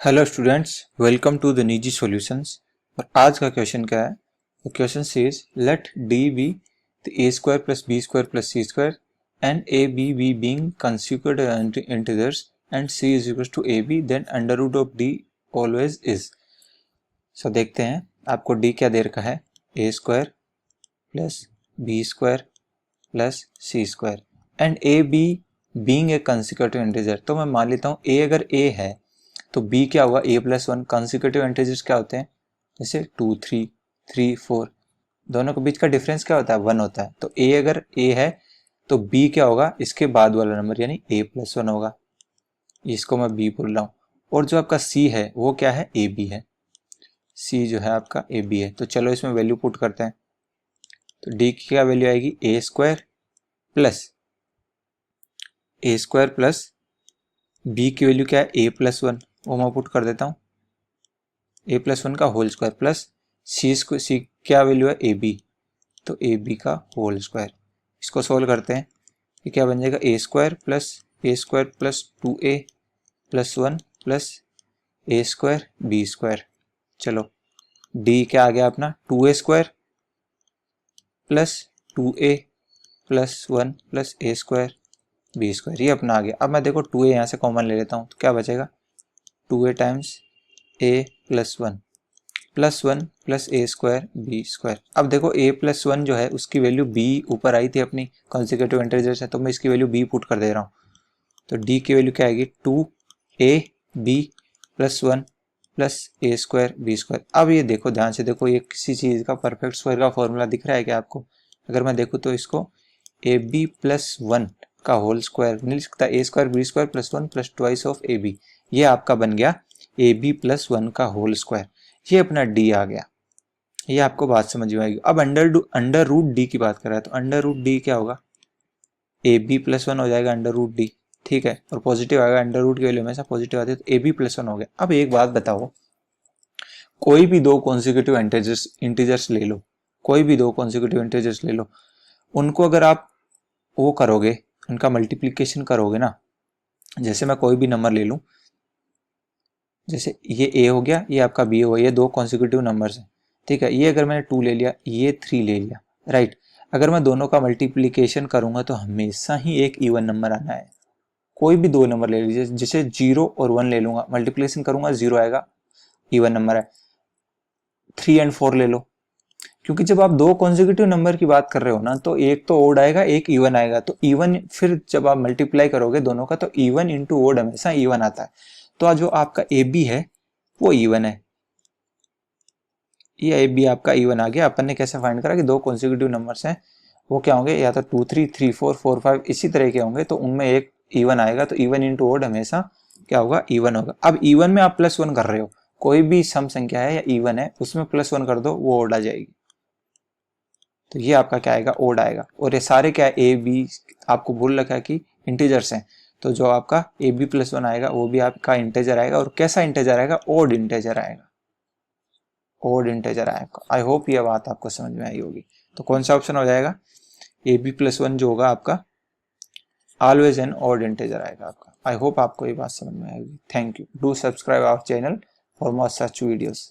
Hello students, welcome to the निजी solutions. और आज का क्वेश्चन क्या है? The question says let D be the A square plus B square plus C square and A B being consecutive integers and C is equal to A B, then under root of D always is. So देखते हैं आपको D क्या दे रखा है, A square plus B square plus C square and A B being A consecutive integer. तो मैं मान लेता हूँ ए अगर ए है तो b क्या होगा, a plus one. Consecutive integers क्या होते हैं, जैसे 2 3 3 4, दोनों के बीच का डिफरेंस क्या होता है, 1 होता है। तो a अगर a है तो b क्या होगा, इसके बाद वाला नंबर यानी a प्लस वन होगा, इसको मैं b बोल रहा हूँ। और जो आपका c है वो क्या है, ab है। c जो है आपका ab है। तो चलो इसमें वैल्यू पुट करते हैं। तो d की क्या वैल्यू आएगी, a स्क्वायर प्लस b की वैल्यू क्या है, a प्लस वन, वो मैं पुट कर देता हूँ, a प्लस वन का होल स्क्वायर प्लस सी क्या वैल्यू है, ए बी, तो ए बी का होल स्क्वायर। इसको सोल्व करते हैं, ये क्या बन जाएगा, A square plus 2a plus one plus A square B square. चलो डी क्या आ गया अपना, 2a square plus 2a plus one plus ए स्क्वायर बी स्क्वायर, ये अपना आ गया। अब मैं देखो 2a यहाँ से कॉमन ले लेता हूँ, तो क्या बचेगा, 2a times a plus one plus A square B square. अब देखो a प्लस वन जो है उसकी वैल्यू b ऊपर आई थी अपनी कंसेक्यूटिव इंटीजर से, तो मैं इसकी वैल्यू b पुट कर दे रहा हूँ। तो d की वैल्यू क्या आएगी, 2a b plus one plus ए स्क्वायर बी स्क्वायर। अब ये देखो ध्यान से देखो, ये किसी चीज़ का परफेक्ट स्क्वायर का फॉर्मूला दिख रहा है क्या आपको? अगर मैं देखूँ तो इसको ए बी प्लस वन का होल स्क्वायर मिल सकता है, A square B square plus one plus twice of A B, ये आपका बन गया ए बी प्लस वन का होल स्क्वायर। ये अपना डी आ गया। ये आपको बात समझ में आएगी। अब अंडर रूट डी की बात कर रहा है, तो अंडर रूट डी क्या होगा, ए बी प्लस वन हो जाएगा अंडर रूट डी, ठीक है। और पॉजिटिव आएगा, अंडर रूट की वैल्यू हमेशा पॉजिटिव आती है, तो ए बी प्लस वन हो गया। अब एक बात बताओ, कोई भी दो कॉन्सिक्यूटिव इंटीजर्स ले लो, कोई भी दो कॉन्सिक्यूटिव इंटीजर्स ले लो, उनको अगर आप वो करोगे, उनका मल्टीप्लीकेशन करोगे ना, जैसे मैं कोई भी नंबर ले लूं, जैसे ये a हो गया, ये आपका b हो गया, ये दो कॉन्सिक्यूटिव नंबर्स हैं, ठीक है। ये अगर मैंने 2 ले लिया, ये 3 ले लिया, राइट। अगर मैं दोनों का मल्टीप्लिकेशन करूंगा तो हमेशा ही एक इवन नंबर आना है। कोई भी दो नंबर ले लीजिए, जैसे 0 और 1 ले लूंगा, मल्टीप्लिकेशन करूंगा 0 आएगा, इवन नंबर है। 3 एंड 4 ले लो, क्योंकि जब आप दो कॉन्सिक्यूटिव नंबर की बात कर रहे हो ना, तो एक तो ओड आएगा, एक इवन आएगा। तो इवन फिर जब आप मल्टीप्लाई करोगे दोनों का, तो इवन इंटू ओड हमेशा इवन आता है। तो जो आपका ए बी है वो इवन है, ये ए बी आपका इवन आ गया। अपन ने कैसे फाइंड करा कि दो कॉन्सिक्यूटिव नंबर्स हैं, वो क्या होंगे, या तो 2 3 3 4 4 5 इसी तरह के होंगे, तो उनमें एक इवन आएगा। तो इवन इंटू ओड हमेशा क्या होगा, इवन होगा। अब इवन में आप प्लस वन कर रहे हो, कोई भी सम संख्या है या इवन है, उसमें प्लस वन कर दो, वो ओड आ जाएगी। तो ये आपका क्या आएगा, ओड आएगा। और ये सारे क्या है, ए बी आपको बोल रखा है कि इंटीजर्स हैं, तो जो आपका ए बी प्लस वन आएगा वो भी आपका इंटीजर आएगा। और कैसा इंटीजर आएगा, ओड इंटीजर आएगा, ओड इंटीजर आएगा। आई होप ये बात आपको समझ में आई होगी। तो कौन सा ऑप्शन हो जाएगा, ए बी प्लस वन जो होगा आपका ऑलवेज एन ओड इंटीजर आएगा आपका। आई होप आपको ये बात समझ में आएगी। Thank you. Do subscribe our channel for more such videos.